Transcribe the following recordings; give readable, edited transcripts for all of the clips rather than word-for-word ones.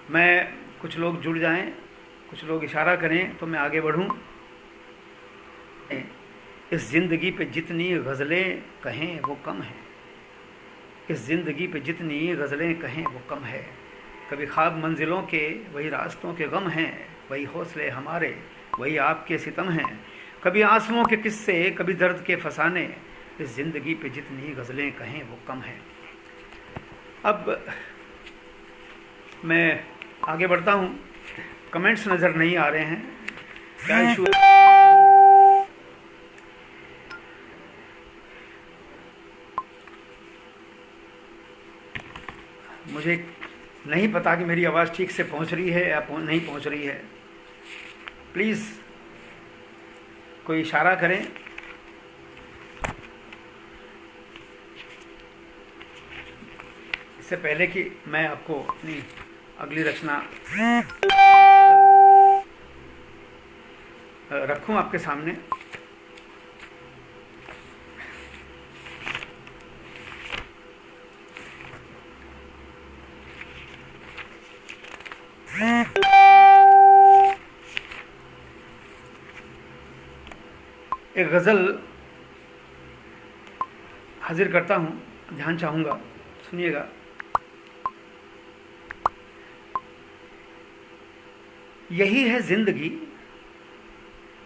मैं कुछ लोग जुड़ जाएं, कुछ लोग इशारा करें तो मैं आगे बढ़ूं। इस ज़िंदगी पे जितनी गज़लें कहें वो कम है, इस ज़िंदगी पे जितनी गज़लें कहें वो कम है। कभी ख्वाब मंजिलों के वही रास्तों के गम हैं, वही हौसले हमारे वही आपके सितम हैं। कभी आंसुओं के किस्से कभी दर्द के फसाने, इस ज़िंदगी पे जितनी गज़लें कहें वो कम है। अब मैं आगे बढ़ता हूँ। कमेंट्स नज़र नहीं आ रहे हैं, क्या इशू है? मुझे नहीं पता कि मेरी आवाज़ ठीक से पहुँच रही है या नहीं पहुँच रही है। प्लीज़ कोई इशारा करें। इससे पहले कि मैं आपको अपनी अगली रचना रखूं आपके सामने, एक गज़ल हाजिर करता हूं, ध्यान चाहूँगा, सुनिएगा। यही है ज़िंदगी,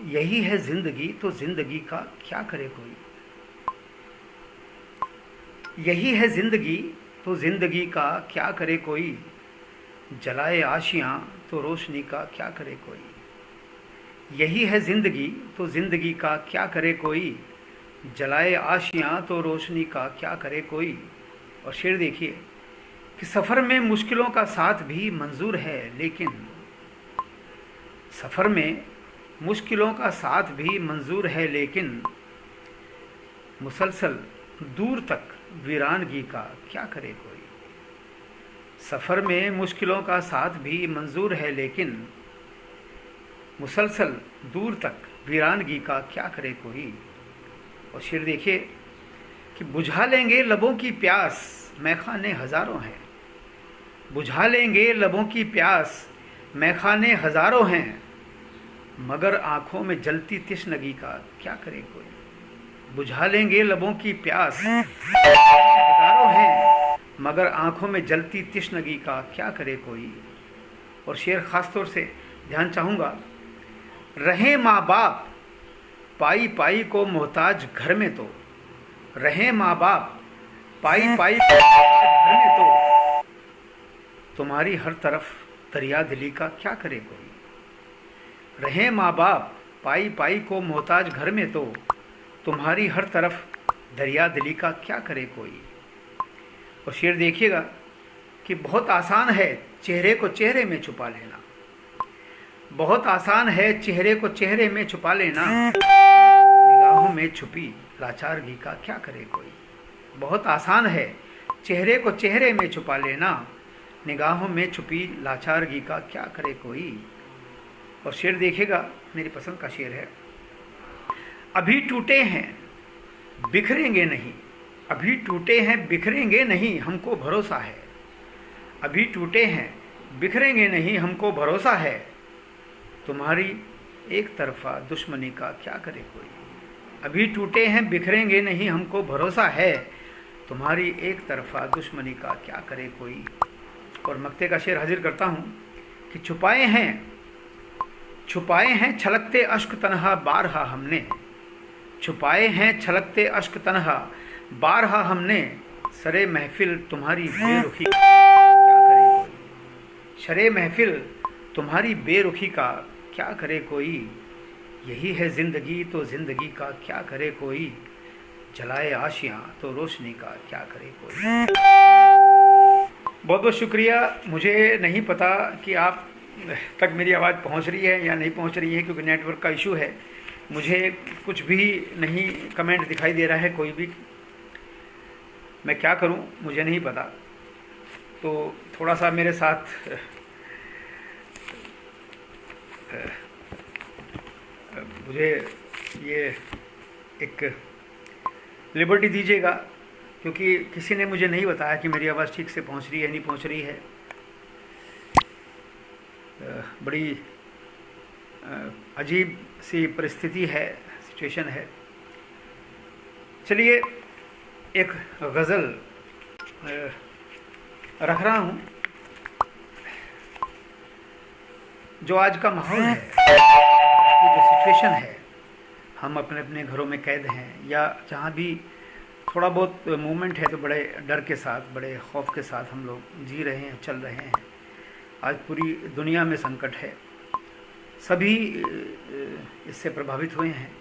यही है ज़िंदगी तो ज़िंदगी का क्या करे कोई। यही है ज़िंदगी तो ज़िंदगी का क्या करे कोई, जलाए आशियाँ तो रोशनी का क्या करे कोई। यही है ज़िंदगी तो ज़िंदगी का क्या करे कोई, जलाए आशियाँ तो रोशनी का क्या करे कोई। और शेर देखिए कि सफ़र में मुश्किलों का साथ भी मंजूर है, लेकिन सफ़र में मुश्किलों का साथ भी मंजूर है, लेकिन मुसलसल दूर तक वीरानगी का क्या करे कोई। सफ़र में मुश्किलों का साथ भी मंजूर है, लेकिन मुसलसल दूर तक वीरानगी का क्या करे कोई। और शेर देखिए कि बुझा लेंगे लबों की प्यास मैखाने हज़ारों हैं, बुझा लेंगे लबों की प्यास मैखाने हज़ारों हैं, मगर आँखों में जलती तिश्नगी का क्या करे कोई। बुझा लेंगे लबों की प्यास हज़ारों हैं, मगर आँखों में जलती तिश्नगी का क्या करे कोई। और शेर ख़ास तौर से ध्यान चाहूँगा, रहें माँ बाप पाई पाई को मोहताज घर में तो, रहें माँ बाप पाई पाई को घर में तो, तुम्हारी हर तरफ दरिया दिली का क्या करे कोई। रहें माँ बाप पाई पाई को मोहताज घर में तो, तुम्हारी हर तरफ दरिया दिली का क्या करे कोई। और शेर देखिएगा कि बहुत आसान है चेहरे को चेहरे में छुपा लेना, बहुत आसान है चेहरे को चेहरे में छुपा लेना, निगाहों में छुपी लाचारगी का क्या करे कोई। बहुत आसान है चेहरे को चेहरे में छुपा लेना, निगाहों में छुपी लाचारगी का क्या करे कोई। और शेर देखिएगा, मेरी पसंद का शेर है, अभी टूटे हैं बिखरेंगे नहीं, अभी टूटे हैं बिखरेंगे नहीं हमको भरोसा है, अभी टूटे हैं बिखरेंगे नहीं हमको भरोसा है, तुम्हारी एक तरफा दुश्मनी का क्या करे कोई। अभी टूटे हैं बिखरेंगे नहीं हमको भरोसा है, तुम्हारी एक तरफा दुश्मनी का क्या करे कोई। और मक्ते का शेर हाजिर करता हूँ कि छुपाए हैं छलकते अश्क तन्हा बारहा हमने, छुपाए हैं छलकते अश्क तन्हा बारहा हमने, सरे महफिल तुम्हारी बेरुखी का क्या करे कोई। शरे महफिल तुम्हारी बेरुखी का क्या करे कोई। यही है ज़िंदगी तो ज़िंदगी का क्या करे कोई, जलाए आशियाँ तो रोशनी का क्या करे कोई। बहुत बहुत शुक्रिया। मुझे नहीं पता कि आप तक मेरी आवाज़ पहुंच रही है या नहीं पहुंच रही है, क्योंकि नेटवर्क का इशू है। मुझे कुछ भी नहीं कमेंट दिखाई दे रहा है, कोई भी। मैं क्या करूं मुझे नहीं पता, तो थोड़ा सा मेरे साथ मुझे ये एक लिबर्टी दीजिएगा, क्योंकि किसी ने मुझे नहीं बताया कि मेरी आवाज़ ठीक से पहुंच रही है नहीं पहुंच रही है। बड़ी अजीब सी परिस्थिति है, सिचुएशन है। चलिए एक गज़ल रख रहा हूँ। जो आज का माहौल है, जो सिचुएशन है, हम अपने अपने घरों में कैद हैं या जहाँ भी थोड़ा बहुत मूवमेंट है तो बड़े डर के साथ, बड़े खौफ के साथ हम लोग जी रहे हैं, चल रहे हैं। आज पूरी दुनिया में संकट है, सभी इससे प्रभावित हुए हैं।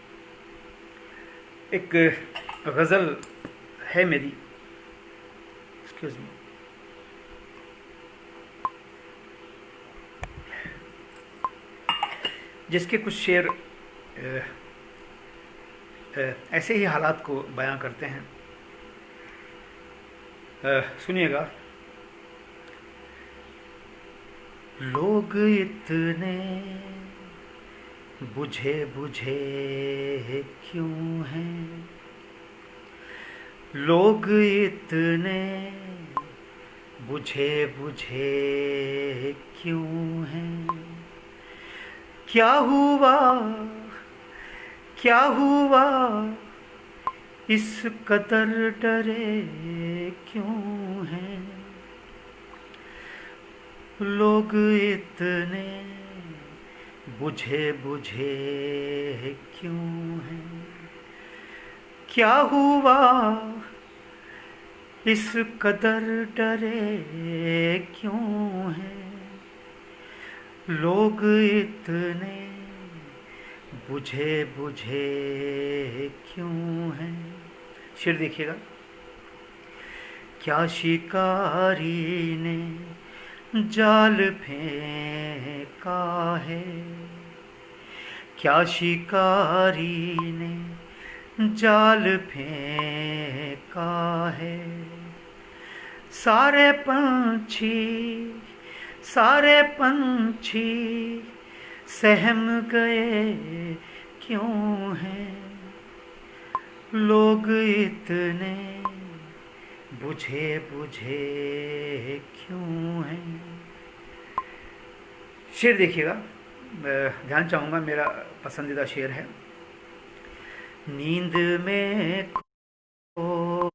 एक गज़ल है मेरी, एक्सक्यूज मी, जिसके कुछ शेर ऐसे ही हालात को बयां करते हैं। सुनिएगा। लोग इतने बुझे बुझे क्यों हैं, लोग इतने बुझे बुझे क्यों हैं, क्या हुआ क्या हुआ इस कदर डरे क्यों हैं, लोग इतने बुझे बुझे क्यों हैं, क्या हुआ इस कदर डरे क्यों हैं, लोग इतने बुझे बुझे क्यों हैं। शेर देखिएगा। क्या शिकारी ने जाल फेंका है, क्या शिकारी ने जाल फेंका है, सारे पंछी सहम गए क्यों हैं, लोग इतने बुझे बुझे क्यों हैं। शेर देखिएगा, ध्यान चाहूँगा, मेरा पसंदीदा शेर है। नींद में को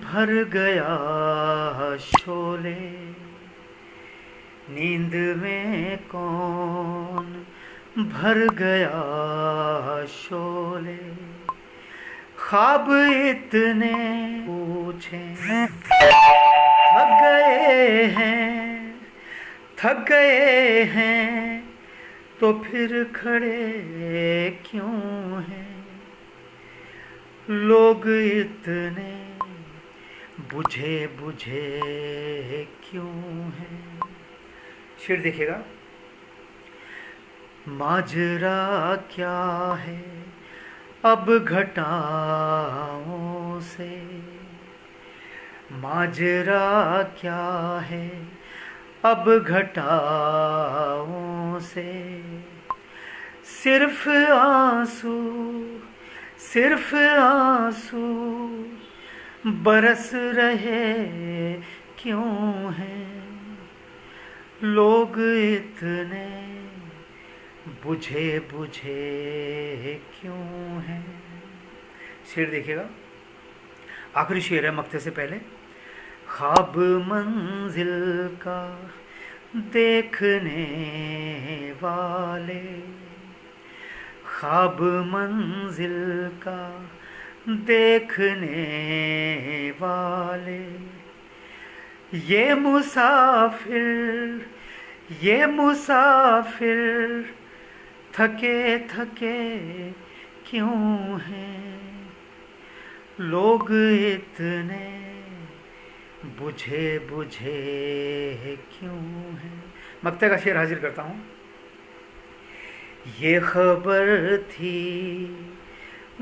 भर गया शोले, नींद में कौन भर गया शोले, ख्वाब इतने पूछे थक गए हैं तो फिर खड़े क्यों हैं, लोग इतने बुझे बुझे क्यों हैं। शेर देखिएगा। माजरा क्या है अब घटाओं से, माजरा क्या है अब घटाओं से, सिर्फ आंसू बरस रहे क्यों हैं, लोग इतने बुझे बुझे क्यों हैं। शेर देखिएगा, आखिरी शेर है मक्ते से पहले। ख्वाब मंजिल का देखने वाले, ख्वाब मंजिल का देखने वाले, ये मुसाफिर, ये मुसाफिर थके थके क्यों हैं, लोग इतने बुझे बुझे क्यों हैं। मक्ते का शेर हाजिर करता हूँ। ये खबर थी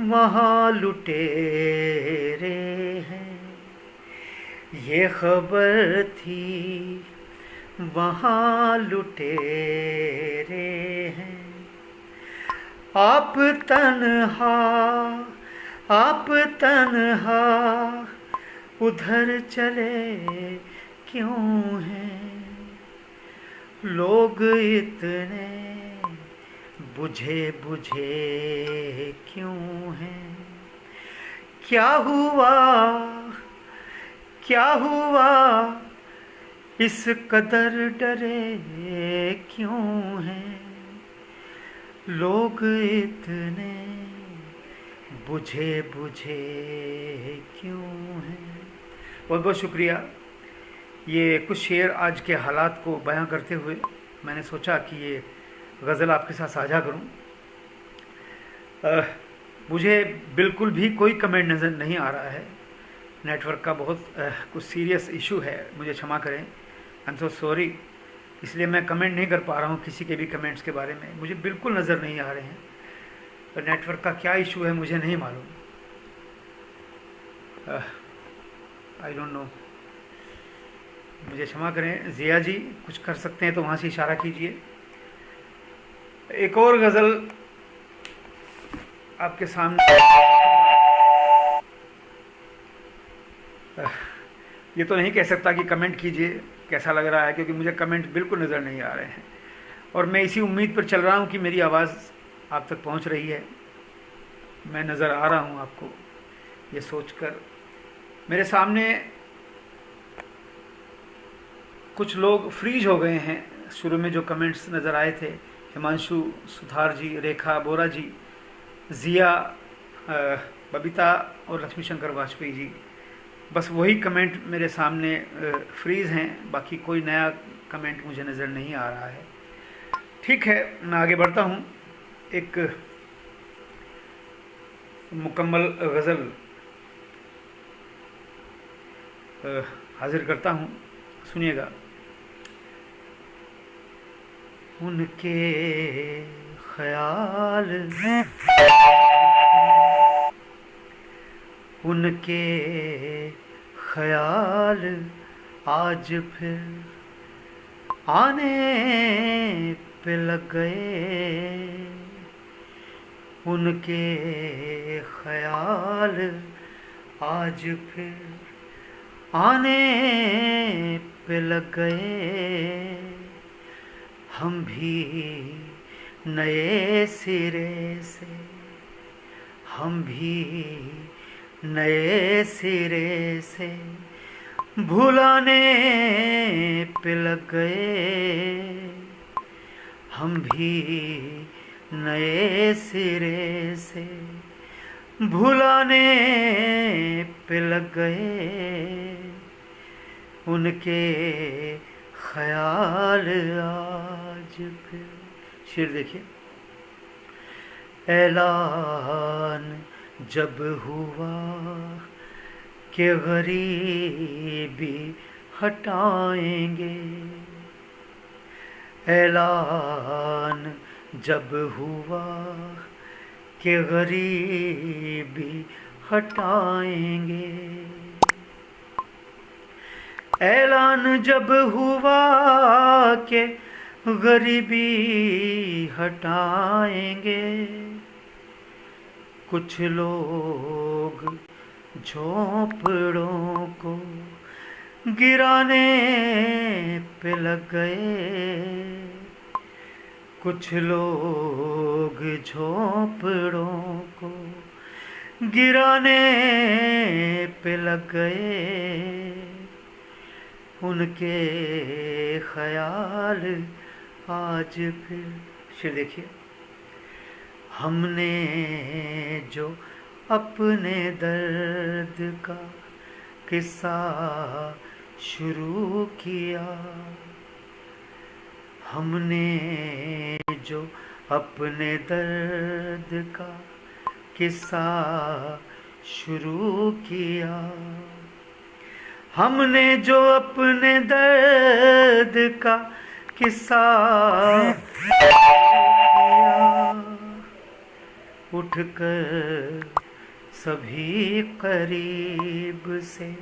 वहाँ लुटेरे हैं, ये खबर थी वहाँ लुटेरे हैं, आप तन्हा, आप तन्हा उधर चले क्यों हैं, लोग इतने बुझे बुझे क्यों हैं। क्या हुआ, क्या हुआ, इस कदर डरे क्यों हैं, लोग इतने बुझे बुझे क्यों हैं। बहुत बहुत शुक्रिया। ये कुछ शेर आज के हालात को बयां करते हुए मैंने सोचा कि ये गज़ल आपके साथ साझा करूं। मुझे बिल्कुल भी कोई कमेंट नज़र नहीं आ रहा है। नेटवर्क का बहुत कुछ सीरियस इशू है, मुझे क्षमा करें। I am so sorry. इसलिए मैं कमेंट नहीं कर पा रहा हूँ किसी के भी कमेंट्स के बारे में, मुझे बिल्कुल नज़र नहीं आ रहे हैं। तो नेटवर्क का क्या इशू है मुझे नहीं मालूम। आई डोंट नो, मुझे क्षमा करें। जिया जी कुछ कर सकते हैं तो वहाँ से इशारा कीजिए। एक और गज़ल आपके सामने। ये तो नहीं कह सकता कि कमेंट कीजिए कैसा लग रहा है, क्योंकि मुझे कमेंट बिल्कुल नज़र नहीं आ रहे हैं। और मैं इसी उम्मीद पर चल रहा हूँ कि मेरी आवाज़ आप तक पहुँच रही है, मैं नज़र आ रहा हूँ आपको, ये सोचकर। मेरे सामने कुछ लोग फ्रीज हो गए हैं। शुरू में जो कमेंट्स नज़र आए थे, हिमांशु सुथार जी, रेखा बोरा जी, जिया, बबीता और लक्ष्मी शंकर वाजपेयी जी, बस वही कमेंट मेरे सामने फ्रीज हैं। बाकी कोई नया कमेंट मुझे नज़र नहीं आ रहा है। ठीक है, मैं आगे बढ़ता हूँ। एक मुकम्मल गज़ल हाजिर करता हूँ, सुनिएगा। उनके ख्याल, उनके ख्याल आज फिर आने पे लग गए, उनके ख्याल आज फिर आने पे लग गए, हम भी नए सिरे से, हम भी नए सिरे से भुलाने पे लग गए, हम भी नए सिरे से भुलाने पे लग गए, उनके ख्याल आज फिर। शेर देखिए। ऐलान जब हुआ कि गरीबी हटाएंगे, ऐलान जब हुआ कि गरीबी हटाएंगे, ऐलान जब हुआ कि गरीबी हटाएंगे, कुछ लोग झोंपड़ों को गिराने पे लग गए, कुछ लोग झोंपड़ों को गिराने पे लग गए, उनके ख्याल आज फिर। शेर देखिए। हमने जो अपने दर्द का किस्सा शुरू किया। हमने जो अपने दर्द का किस्सा शुरू किया। हमने जो अपने दर्द का किस्सा किया। उठकर सभी करीब से,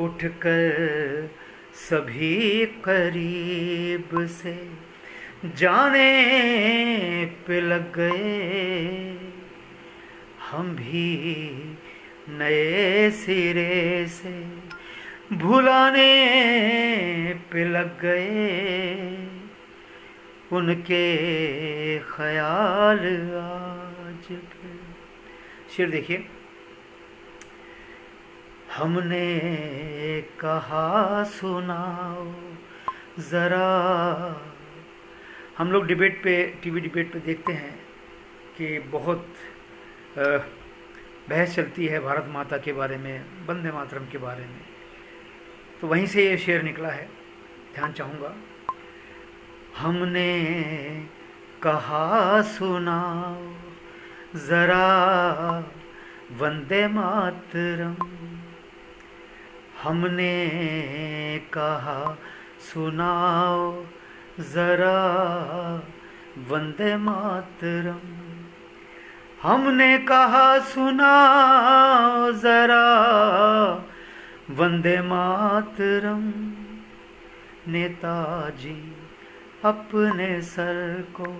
उठकर सभी करीब से जाने पे लग गए। हम भी नए सिरे से भुलाने पे लग गए। उनके ख्याल आज फिर। शेर देखिए। हमने कहा सुनाओ ज़रा। हम लोग डिबेट पे, टीवी डिबेट पे देखते हैं कि बहुत बहस चलती है भारत माता के बारे में, वंदे मातरम के बारे में। तो वहीं से ये शेर निकला है, ध्यान चाहूँगा। हमने कहा सुनाओ ज़रा वंदे मातरम। हमने कहा सुनाओ ज़रा वंदे मातरम। हमने कहा सुनाओ ज़रा वंदे मातरम। नेताजी अपने सर को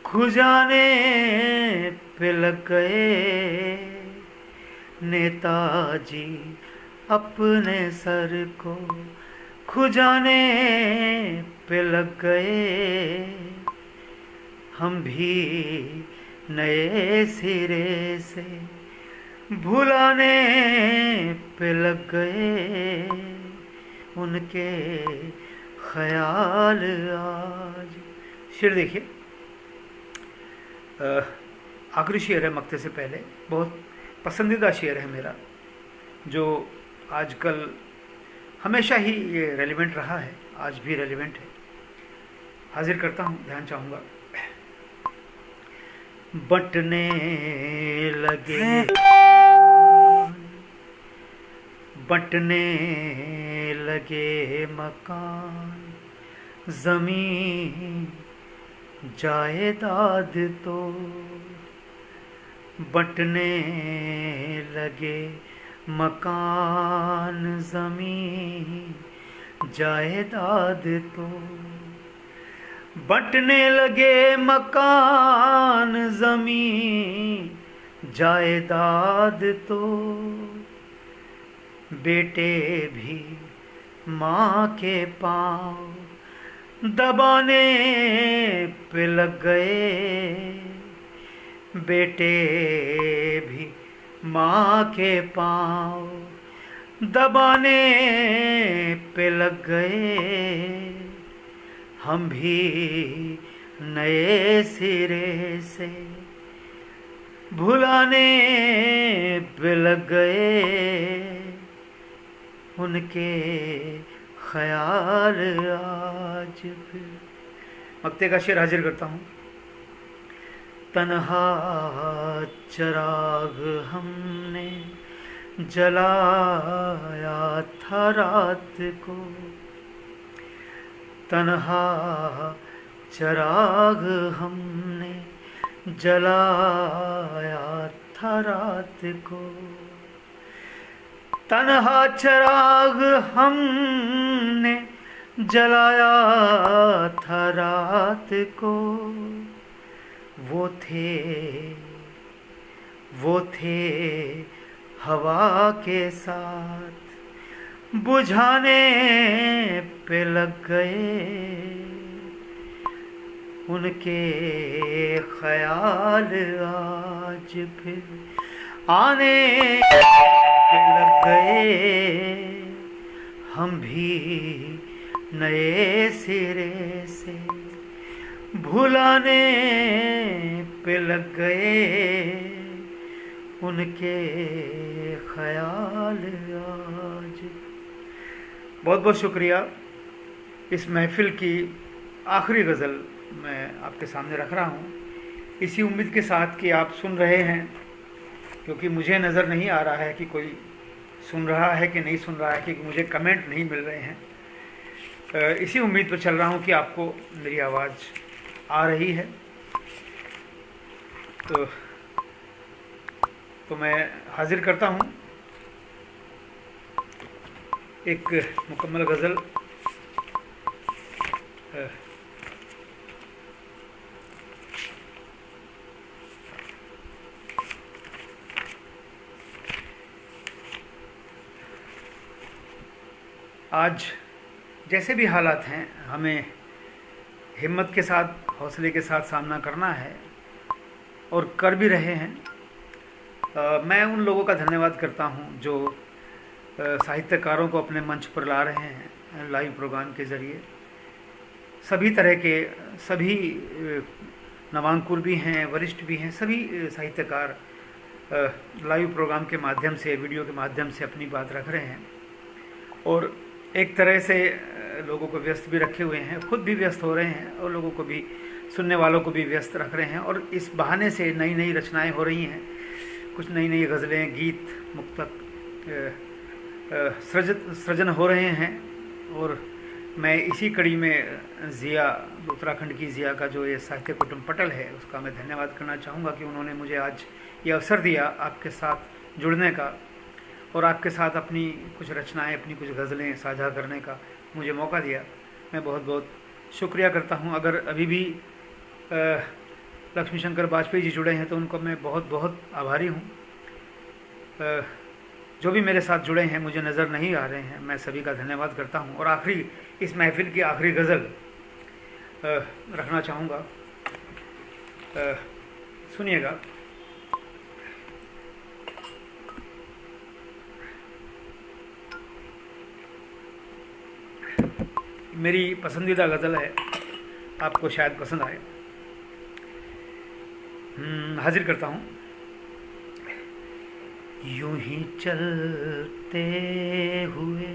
खुजाने पे लग गए। नेताजी अपने सर को खुजाने पे लग गए। हम भी नए सिरे से भुलाने पे लग गए। उनके ख्याल आज। शेर देखिए, आखिरी शेर है मक्ते से पहले, बहुत पसंदीदा शेर है मेरा, जो आजकल हमेशा ही ये रेलिवेंट रहा है, आज भी रेलिवेंट है। हाजिर करता हूँ, ध्यान चाहूँगा। बंटने लगे, बंटने लगे मकान ज़मीन जायदाद तो। बंटने लगे मकान ज़मीन जायदाद तो। बंटने लगे मकान ज़मीन जायदाद तो। बेटे भी माँ के पाँव दबाने पे लग गए। बेटे भी माँ के पाँव दबाने पे लग गए। हम भी नए सिरे से भुलाने पे लग गए। उनके ख्याल आज फिर। मक्ते का शेर हाजिर करता हूँ। तन्हा चराग हमने जलाया था रात को। तन्हा चराग हमने जलाया था रात को। तन्हा चराग हमने जलाया था रात को। वो थे हवा के साथ बुझाने पे लग गए। उनके ख्याल आज फिर आने पे लग गए। हम भी नए सिरे से भुलाने पे लग गए। उनके ख्याल आज। बहुत बहुत शुक्रिया। इस महफ़िल की आखिरी गज़ल मैं आपके सामने रख रहा हूँ, इसी उम्मीद के साथ कि आप सुन रहे हैं, क्योंकि मुझे नज़र नहीं आ रहा है कि कोई सुन रहा है कि नहीं सुन रहा है, क्योंकि मुझे कमेंट नहीं मिल रहे हैं। इसी उम्मीद पर चल रहा हूँ कि आपको मेरी आवाज़ आ रही है। तो मैं हाजिर करता हूँ एक मुकम्मल गज़ल। आज जैसे भी हालात हैं, हमें हिम्मत के साथ, हौसले के साथ सामना करना है और कर भी रहे हैं। मैं उन लोगों का धन्यवाद करता हूं जो साहित्यकारों को अपने मंच पर ला रहे हैं लाइव प्रोग्राम के ज़रिए। सभी तरह के, सभी नवांकुर भी हैं, वरिष्ठ भी हैं, सभी साहित्यकार लाइव प्रोग्राम के माध्यम से, वीडियो के माध्यम से अपनी बात रख रहे हैं और एक तरह से लोगों को व्यस्त भी रखे हुए हैं, खुद भी व्यस्त हो रहे हैं और लोगों को भी, सुनने वालों को भी व्यस्त रख रहे हैं। और इस बहाने से नई नई रचनाएं हो रही हैं, कुछ नई नई गज़लें, गीत, मुक्तक सृजन हो रहे हैं। और मैं इसी कड़ी में ज़िया, उत्तराखंड की ज़िया का जो ये साहित्य कुटुंब पटल है, उसका मैं धन्यवाद करना चाहूँगा कि उन्होंने मुझे आज ये अवसर दिया आपके साथ जुड़ने का और आपके साथ अपनी कुछ रचनाएं, अपनी कुछ गज़लें साझा करने का मुझे मौका दिया। मैं बहुत बहुत शुक्रिया करता हूं। अगर अभी भी लक्ष्मी शंकर वाजपेयी जी जुड़े हैं तो उनको मैं बहुत बहुत आभारी हूं। जो भी मेरे साथ जुड़े हैं, मुझे नज़र नहीं आ रहे हैं, मैं सभी का धन्यवाद करता हूं। और आखिरी, इस महफ़िल की आखिरी गज़ल रखना चाहूँगा, सुनिएगा। मेरी पसंदीदा गज़ल है, आपको शायद पसंद आए। हाजिर करता हूँ। यूं ही चलते हुए,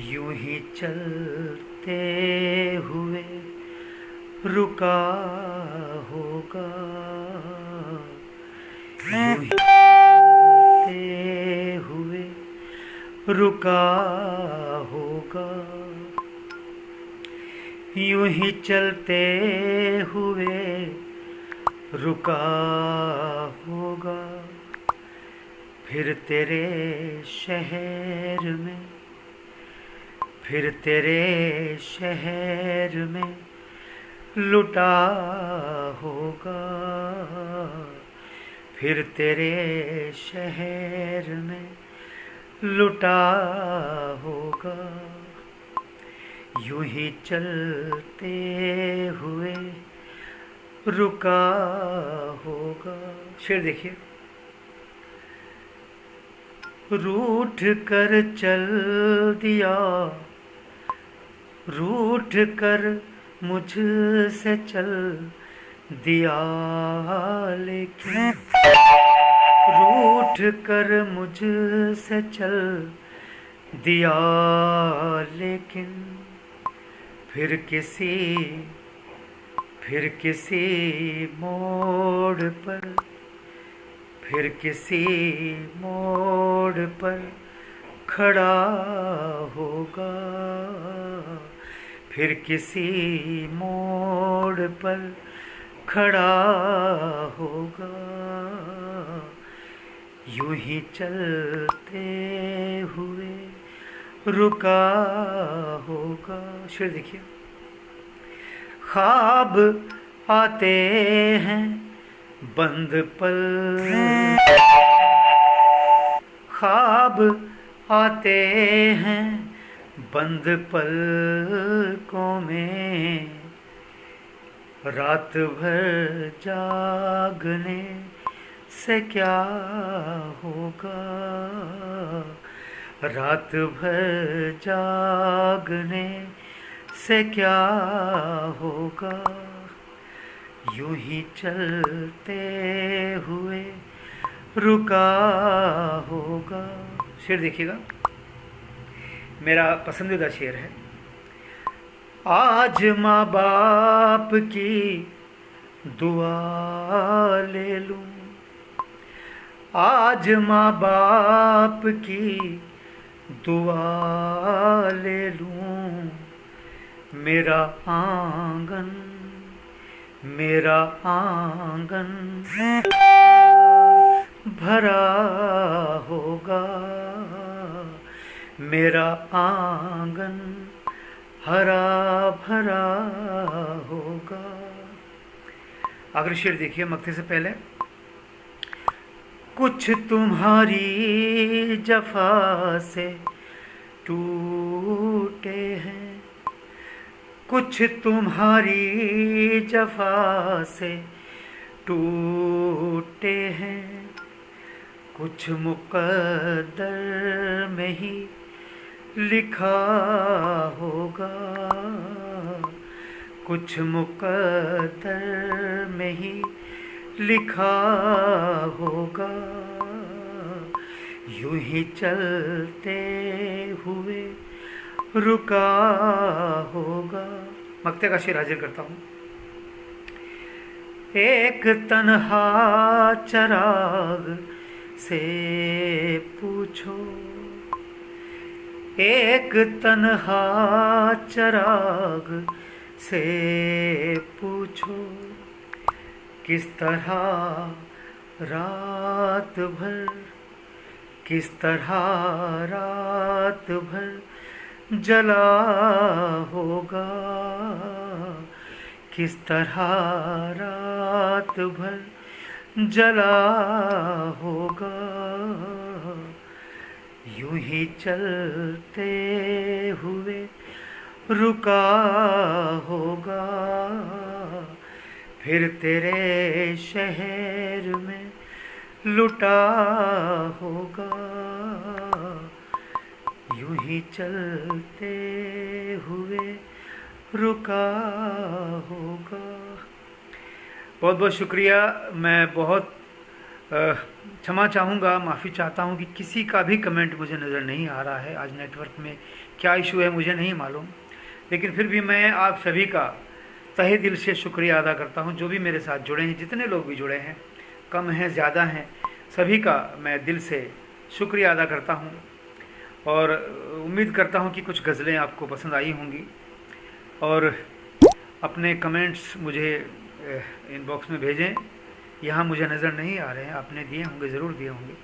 यूं ही चलते हुए रुका होगा, यूं ही चलते हुए रुका होगा, यूं ही चलते हुए रुका होगा, फिर तेरे शहर में, फिर तेरे शहर में लुटा होगा, फिर तेरे शहर में लुटा होगा, यूं ही चलते हुए रुका होगा। शेर देखिए। रूठ कर चल दिया, रूठ कर मुझसे चल दिया, लेकिन रूठ कर मुझसे चल दिया, लेकिन फिर किसी मोड़ पर, फिर किसी मोड़ पर खड़ा होगा, फिर किसी मोड़ पर खड़ा होगा, यूं ही चलते हुए रुका होगा। शेर देखिए। ख्वाब आते हैं बंद पल, ख्वाब आते हैं बंद पलकों में, रात भर जागने से क्या होगा, रात भर जागने से क्या होगा, यूं ही चलते हुए रुका होगा। शेर देखिएगा। मेरा पसंदीदा शेर है। आज माँ बाप की दुआ ले लूं, आज माँ बाप की दुआ ले लूं, मेरा आंगन, मेरा आंगन भरा होगा, मेरा आंगन हरा भरा होगा। आखिरी शेर देखिए मक्ते से पहले। कुछ तुम्हारी जफा से टूटे हैं, कुछ तुम्हारी जफा से टूटे हैं, कुछ मुक़द्दर में ही लिखा होगा, कुछ मुक़द्दर में ही लिखा होगा, यूं ही चलते हुए रुका होगा। मक्ते का शेर हाजिर करता हूँ। एक तन्हा चराग से पूछो, एक तन्हा चराग से पूछो, किस तरह रात भर, किस तरह रात भर जला होगा, किस तरह रात भर जला होगा, यूं ही चलते हुए रुका होगा, फिर तेरे शहर में लुटा होगा, यूं ही चलते हुए रुका होगा। बहुत बहुत शुक्रिया। मैं बहुत क्षमा चाहूँगा, माफ़ी चाहता हूँ कि किसी का भी कमेंट मुझे नज़र नहीं आ रहा है। आज नेटवर्क में क्या इशू है मुझे नहीं मालूम, लेकिन फिर भी मैं आप सभी का तहे दिल से शुक्रिया अदा करता हूँ। जो भी मेरे साथ जुड़े हैं, जितने लोग भी जुड़े हैं, कम हैं ज़्यादा हैं, सभी का मैं दिल से शुक्रिया अदा करता हूँ। और उम्मीद करता हूँ कि कुछ गज़लें आपको पसंद आई होंगी। और अपने कमेंट्स मुझे इनबॉक्स में भेजें। यहाँ मुझे नज़र नहीं आ रहे हैं, आपने दिए होंगे, ज़रूर दिए होंगे।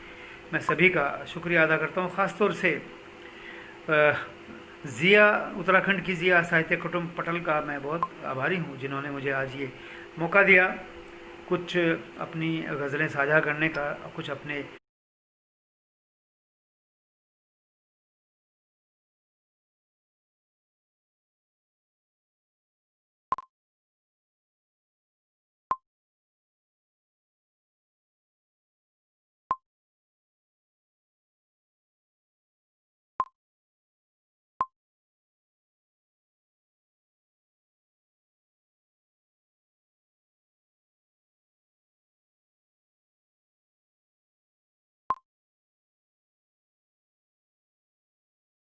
मैं सभी का शुक्रिया अदा करता हूँ। ख़ास तौर से ज़िया, उत्तराखंड की ज़िया साहित्य कुटुंब पटल का मैं बहुत आभारी हूँ, जिन्होंने मुझे आज ये मौका दिया कुछ अपनी गज़लें साझा करने का, कुछ अपने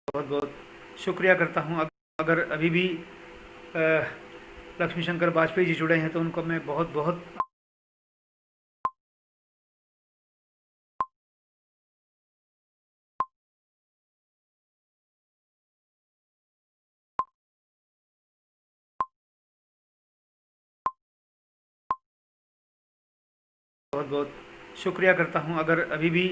बहुत बहुत शुक्रिया करता हूँ। अगर अभी भी लक्ष्मी शंकर वाजपेयी जी जुड़े हैं तो उनको मैं बहुत बहुत बहुत बहुत शुक्रिया करता हूँ। अगर अभी भी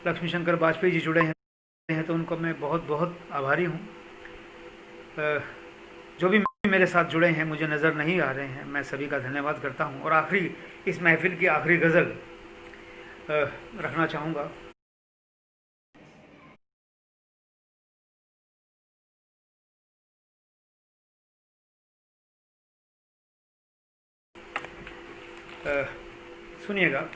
लक्ष्मी शंकर वाजपेयी जी जुड़े हैं तो उनको मैं बहुत बहुत आभारी हूँ। जो भी मेरे साथ जुड़े हैं, मुझे नज़र नहीं आ रहे हैं, मैं सभी का धन्यवाद करता हूँ। और आखिरी, इस महफिल की आखिरी गज़ल रखना चाहूँगा। सुनिएगा।